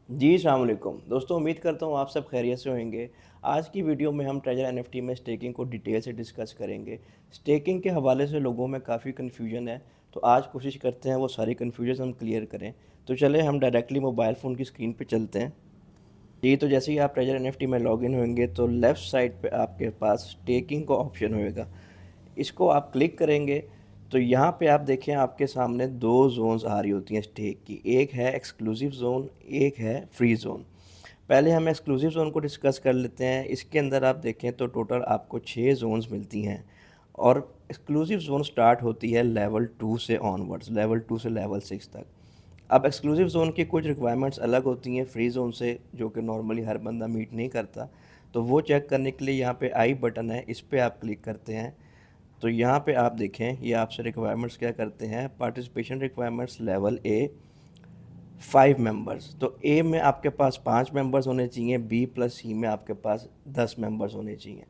जी, अस्सलाम वालेकुम। दोस्तों उम्मीद करता हूँ आप सब खैरियत से होंगे। आज की वीडियो में हम ट्रेजर एनएफटी में स्टेकिंग को डिटेल से डिस्कस करेंगे। स्टेकिंग के हवाले से लोगों में काफ़ी कन्फ्यूजन है, तो आज कोशिश करते हैं वो सारी कन्फ्यूजन हम क्लियर करें। तो चलें हम डायरेक्टली मोबाइल फ़ोन की स्क्रीन पे चलते हैं। जी, तो जैसे ही आप ट्रेजर एनएफटी में लॉगिन होंगे तो लेफ़्ट साइड पे आपके पास स्टेकिंग का ऑप्शन होएगा। इसको आप क्लिक करेंगे तो यहाँ पे आप देखें आपके सामने 2 ज़ोन्स आ रही होती हैं स्टेक की। एक है एक्सक्लूसिव ज़ोन, एक है फ्री ज़ोन। पहले हम एक्सक्लूसिव ज़ोन को डिस्कस कर लेते हैं। इसके अंदर आप देखें तो टोटल आपको 6 ज़ोन्स मिलती हैं और एक्सक्लूसिव ज़ोन स्टार्ट होती है लेवल 2 से ऑनवर्ड्स, लेवल 2 से लेवल 6 तक। अब एक्सक्लूसिव ज़ोन की कुछ रिक्वायरमेंट्स अलग होती हैं फ्री ज़ोन से, जो कि नॉर्मली हर बंदा मीट नहीं करता। तो वो चेक करने के लिए यहाँ पे आई बटन है, इस पे आप क्लिक करते हैं। तो यहाँ पे आप देखें ये आपसे रिक्वायरमेंट्स क्या करते हैं। Participation requirements level A 5 members, तो ए में आपके पास 5 मेंबर्स होने चाहिए, बी प्लस सी में आपके पास 10 मेंबर्स होने चाहिए।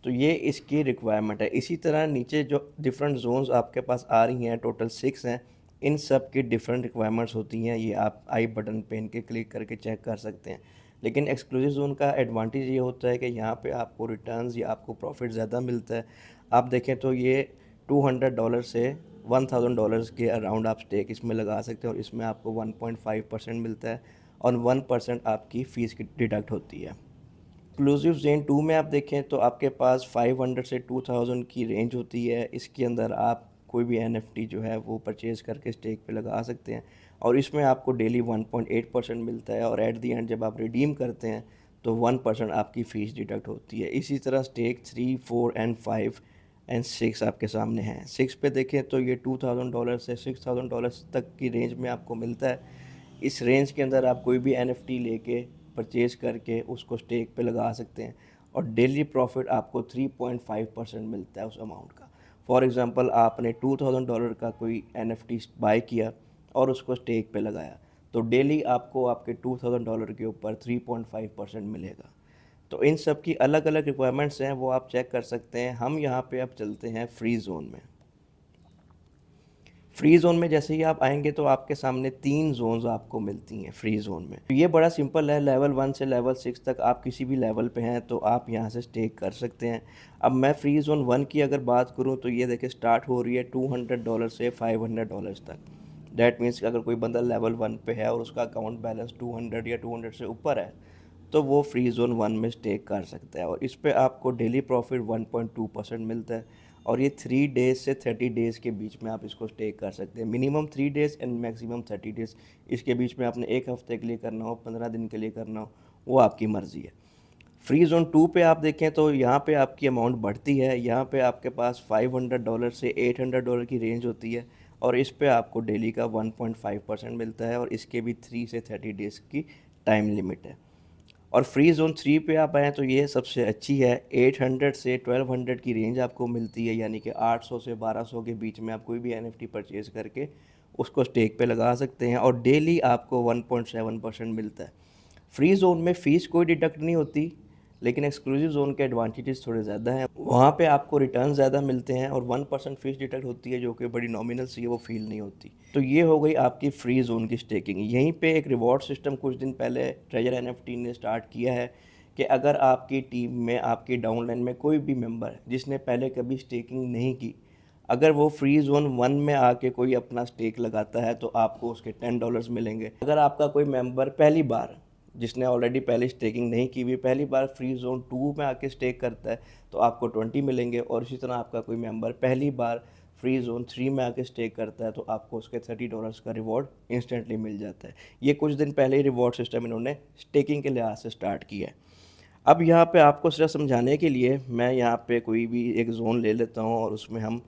तो ये इसकी रिक्वायरमेंट है। इसी तरह नीचे जो डिफरेंट जोन्स आपके पास आ रही हैं, टोटल 6 हैं, इन सब की डिफरेंट रिक्वायरमेंट्स होती हैं। ये आप आई बटन पे इनके क्लिक करके चेक कर सकते हैं। लेकिन एक्सक्लूसिव जोन का एडवांटेज ये होता है कि यहाँ पे आपको रिटर्न्स या आपको प्रॉफिट ज़्यादा मिलता है। आप देखें तो ये $200 से $1000 के अराउंड आप स्टेक इसमें लगा सकते हैं और इसमें आपको 1.5% मिलता है और 1% आपकी फ़ीस की डिडक्ट होती है। एक्सक्लूसिव ज़ोन 2 में आप देखें तो आपके पास 500 से 2000 की रेंज होती है। इसके अंदर आप कोई भी एनएफटी जो है वो परचेज़ करके स्टेक पे लगा सकते हैं और इसमें आपको डेली 1.8% मिलता है और एट द एंड जब आप रिडीम करते हैं तो 1% आपकी फ़ीस डिडक्ट होती है। इसी तरह स्टेक 3, 4 एंड 5 एंड 6 आपके सामने हैं। 6 पे देखें तो ये $2000 से $6000 तक की रेंज में आपको मिलता है। इस रेंज के अंदर आप कोई भी एनएफटी लेके परचेज़ करके उसको स्टेक पे लगा सकते हैं और डेली प्रॉफिट आपको 3.5% मिलता है उस अमाउंट का। फॉर एग्ज़ाम्पल आपने $2000 का कोई एनएफटी बाय किया और उसको स्टेक पे लगाया, तो डेली आपको आपके $2000 के ऊपर 3.5% मिलेगा। तो इन सब की अलग अलग रिक्वायरमेंट्स हैं, वो आप चेक कर सकते हैं। हम यहाँ पे अब चलते हैं फ्री ज़ोन में। फ्री ज़ोन में जैसे ही आप आएंगे तो आपके सामने 3 जोन्स आपको मिलती हैं फ्री ज़ोन में। तो ये बड़ा सिंपल है, लेवल 1 से लेवल 6 तक आप किसी भी लेवल पे हैं तो आप यहाँ से स्टेक कर सकते हैं। अब मैं फ्री ज़ोन 1 की अगर बात करूँ तो ये देखिए स्टार्ट हो रही है $200 से $500 तक। डैट मीन्स अगर कोई बंदा लेवल 1 पे है और उसका अकाउंट बैलेंस 200 या 200 से ऊपर है तो वो फ्री ज़ोन 1 में स्टेक कर सकता है और इस पे आपको डेली प्रॉफिट 1.2% मिलता है और ये 3 डेज़ से 30 डेज़ के बीच में आप इसको स्टेक कर सकते हैं। Minimum 3 days and maximum 30 days. इसके बीच में आपने 1 हफ़्ते के लिए करना हो, 15 दिन के लिए करना हो, वो आपकी मर्ज़ी है। फ्री ज़ोन 2 पे आप देखें तो यहाँ पे आपकी अमाउंट बढ़ती है। यहाँ पे आपके पास $500 से $800 की रेंज होती है और इस पे आपको डेली का 1.5% मिलता है और इसके भी 3 से 30 डेज़ की टाइम लिमिट है। और फ्री ज़ोन 3 पे आप आएँ तो ये सबसे अच्छी है। 800 से 1200 की रेंज आपको मिलती है, यानी कि 800 से 1200 के बीच में आप कोई भी एनएफटी परचेज़ करके उसको स्टेक पे लगा सकते हैं और डेली आपको 1.7% मिलता है। फ्री ज़ोन में फ़ीस कोई डिडक्ट नहीं होती, लेकिन एक्सक्लूसिव ज़ोन के एडवांटेजेस थोड़े ज़्यादा हैं। वहाँ पे आपको रिटर्न ज़्यादा मिलते हैं और 1% फ़ीस डिडक्ट होती है, जो कि बड़ी नॉमिनल सी है, वो फ़ील नहीं होती। तो ये हो गई आपकी फ्री ज़ोन की स्टेकिंग। यहीं पे एक रिवॉर्ड सिस्टम कुछ दिन पहले ट्रेजर एनएफटी ने स्टार्ट किया है कि अगर आपकी टीम में, आपकी डाउनलाइन में कोई भी मेंबर जिसने पहले कभी स्टेकिंग नहीं की, अगर वो फ्री ज़ोन 1 में आके कोई अपना स्टेक लगाता है तो आपको उसके $10 मिलेंगे। अगर आपका कोई मेंबर पहली बार, जिसने ऑलरेडी पहले स्टेकिंग नहीं की हुई, पहली बार फ्री ज़ोन 2 में आके स्टेक करता है तो आपको 20 मिलेंगे और इसी तरह आपका कोई मेंबर पहली बार फ्री ज़ोन 3 में आके स्टेक करता है तो आपको उसके $30 का रिवॉर्ड इंस्टेंटली मिल जाता है। ये कुछ दिन पहले ही रिवॉर्ड सिस्टम इन्होंने स्टेकिंग के लिहाज से स्टार्ट किया है। अब यहाँ पे आपको सिर्फ समझाने के लिए मैं यहाँ पे कोई भी एक ज़ोन ले लेता हूँ और उसमें हम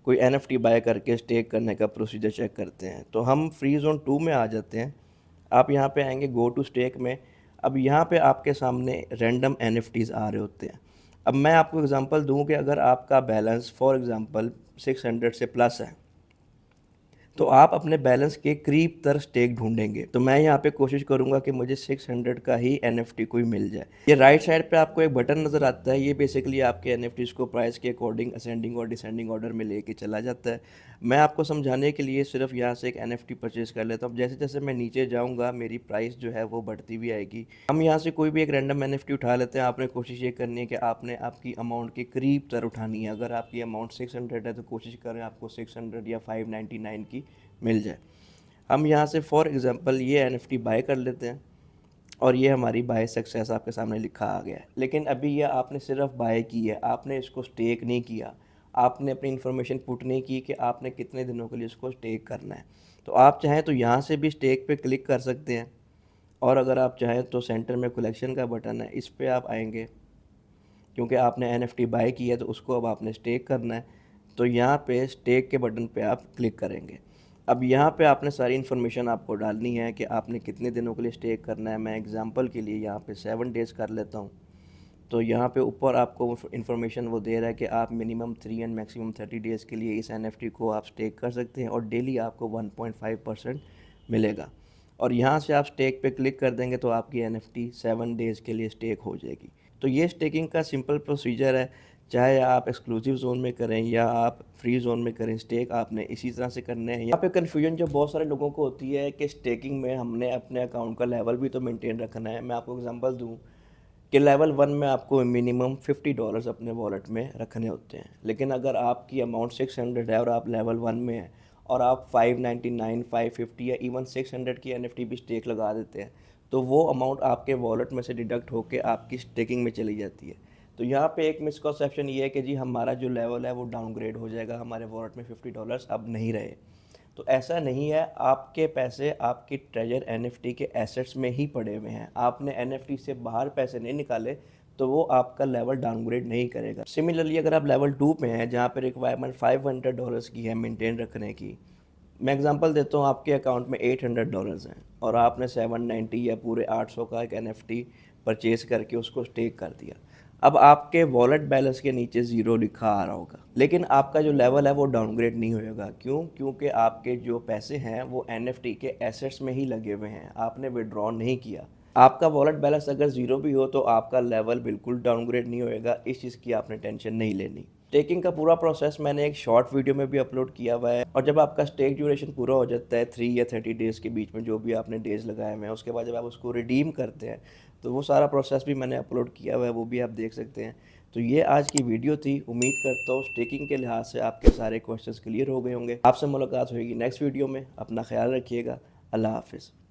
कोई एनएफटी बाय करके स्टेक करने का प्रोसीजर चेक करते हैं। तो हम फ्री ज़ोन 2 में आ जाते हैं। आप यहाँ पे आएंगे गो टू स्टेक में। अब यहाँ पे आपके सामने रैंडम एनएफटीज़ आ रहे होते हैं। अब मैं आपको एग्जांपल दूँ कि अगर आपका बैलेंस फॉर एग्जांपल 600 से प्लस है तो आप अपने बैलेंस के करीब तर स्टेक ढूंढेंगे। तो मैं यहाँ पे कोशिश करूँगा कि मुझे 600 का ही NFT कोई मिल जाए। ये राइट साइड पे आपको एक बटन नज़र आता है, ये बेसिकली आपके NFTs को प्राइस के अकॉर्डिंग असेंडिंग और डिसेंडिंग ऑर्डर में लेके चला जाता है। मैं आपको समझाने के लिए सिर्फ यहाँ से एक NFT परचेज़ कर लेता हूँ। जैसे जैसे मैं नीचे जाऊँगा मेरी प्राइस जो है वो बढ़ती भी आएगी। हम यहाँ से कोई भी एक रैंडम NFT उठा लेते हैं। आपने कोशिश ये करनी है कि आपने आपकी अमाउंट के करीब तर उठानी है। अगर आपकी अमाउंट 600 है तो कोशिश करें आपको 600 या 599 की मिल जाए। हम यहाँ से फॉर एग्ज़ाम्पल ये NFT बाय कर लेते हैं और ये हमारी बाय सक्सेस आपके सामने लिखा आ गया है। लेकिन अभी ये आपने सिर्फ बाय की है, आपने इसको स्टेक नहीं किया। आपने अपनी इन्फॉर्मेशन पुट नहीं की कि आपने कितने दिनों के लिए इसको स्टेक करना है। तो आप चाहें तो यहाँ से भी स्टेक पे क्लिक कर सकते हैं और अगर आप चाहें तो सेंटर में कलेक्शन का बटन है, इस पे आप आएंगे क्योंकि आपने NFT बाय की है तो उसको अब आपने स्टेक करना है। तो यहाँ पे स्टेक के बटन पे आप क्लिक करेंगे। अब यहाँ पे आपने सारी इन्फॉर्मेशन आपको डालनी है कि आपने कितने दिनों के लिए स्टेक करना है। मैं एग्जांपल के लिए यहाँ पे 7 डेज़ कर लेता हूँ। तो यहाँ पे ऊपर आपको इन्फॉर्मेशन वो दे रहा है कि आप मिनिमम 3 एंड मैक्सिमम 30 डेज़ के लिए इस NFT को आप स्टेक कर सकते हैं और डेली आपको 1.5% मिलेगा। और यहाँ से आप स्टेक पे क्लिक कर देंगे तो आपकी NFT 7 डेज़ के लिए स्टेक हो जाएगी। तो ये स्टेकिंग का सिंपल प्रोसीजर है। चाहे आप एक्सक्लूसिव जोन में करें या आप फ्री जोन में करें, स्टेक आपने इसी तरह से करने हैं। यहाँ पे कन्फ्यूजन जो बहुत सारे लोगों को होती है कि स्टेकिंग में हमने अपने अकाउंट का लेवल भी तो मेंटेन रखना है। मैं आपको एग्जांपल दूँ कि लेवल 1 में आपको मिनिमम $50 अपने वॉलेट में रखने होते हैं। लेकिन अगर आपकी अमाउंट 600 है और आप लेवल 1 में हैं और आप 599, 550 या इवन 600 की NFT भी स्टेक लगा देते हैं तो वो अमाउंट आपके वॉलेट में से डिडक्ट होकर आपकी स्टेकिंग में चली जाती है। तो यहाँ पे एक मिसकंसेप्शन ये है कि जी हमारा जो लेवल है वो डाउनग्रेड हो जाएगा, हमारे वॉलेट में $50 अब नहीं रहे। तो ऐसा नहीं है, आपके पैसे आपकी ट्रेजर NFT के एसेट्स में ही पड़े हुए हैं। आपने NFT से बाहर पैसे नहीं निकाले तो वो आपका लेवल डाउनग्रेड नहीं करेगा। सिमिलरली अगर आप लेवल 2 पे हैं जहाँ पर रिक्वायरमेंट $500 की है मेंटेन रखने की, मैं एग्जांपल देता हूँ, आपके अकाउंट में $800 हैं और आपने 790 या पूरे 800 का एक NFT परचेज़ करके उसको स्टेक कर दिया। अब आपके वॉलेट बैलेंस के नीचे ज़ीरो लिखा आ रहा होगा, लेकिन आपका जो लेवल है वो डाउनग्रेड नहीं होएगा। क्यों? क्योंकि आपके जो पैसे हैं वो NFT के एसेट्स में ही लगे हुए हैं, आपने विड्रॉ नहीं किया। आपका वॉलेट बैलेंस अगर ज़ीरो भी हो तो आपका लेवल बिल्कुल डाउनग्रेड नहीं होएगा, इस चीज़ की आपने टेंशन नहीं लेनी। स्टेकिंग का पूरा प्रोसेस मैंने एक शॉर्ट वीडियो में भी अपलोड किया हुआ है और जब आपका स्टेक ड्यूरेशन पूरा हो जाता है 3 या 30 डेज़ के बीच में जो भी आपने डेज़ लगाए हुए हैं, उसके बाद जब आप उसको रिडीम करते हैं तो वो सारा प्रोसेस भी मैंने अपलोड किया हुआ है, वो भी आप देख सकते हैं। तो ये आज की वीडियो थी। उम्मीद करता हूँ स्टेकिंग के लिहाज से आपके सारे क्वेश्चंस क्लियर हो गए होंगे। आपसे मुलाकात होगी नेक्स्ट वीडियो में। अपना ख्याल रखिएगा। अल्लाह हाफिज़।